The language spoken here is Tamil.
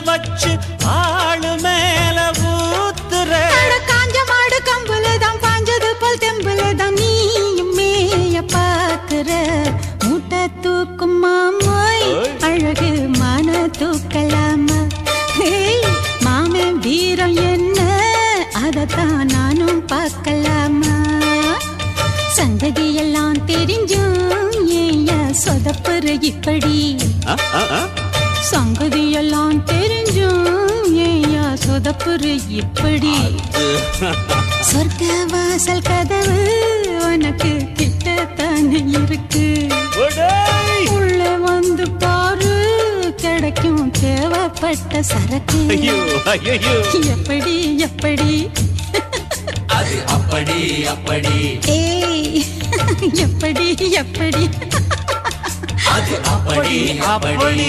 வச்சு ஆளு மேல ஊத்துற காஞ்ச மாடு கம்புலதான் பாஞ்சது போல் தெம்புலதான் நீயும் மேய பாக்குற மூட்டை தூக்கும் மாமாய் அழகு மான தூக்கலாமா மாமன் வீரம் என்ன அதத்தான் நானும் பார்க்கலாமா சந்ததி எல்லாம் தெரிஞ்சும் ஏயா சொதப்புற இப்படி சங்கதி எல்லாம் தெரிஞ்சும் ஏயா சொதப்புற இப்படி சொர்க்க வாசல் கதவு உனக்கு கிட்டத்தானே இருக்கு உள்ள வந்து பாரு கிடைக்கும் தேவைப்பட்ட சரக்கு எப்படி எப்படி அது அப்படி அப்படி ஏய் எப்படி எப்படி அது அப்படி அப்படி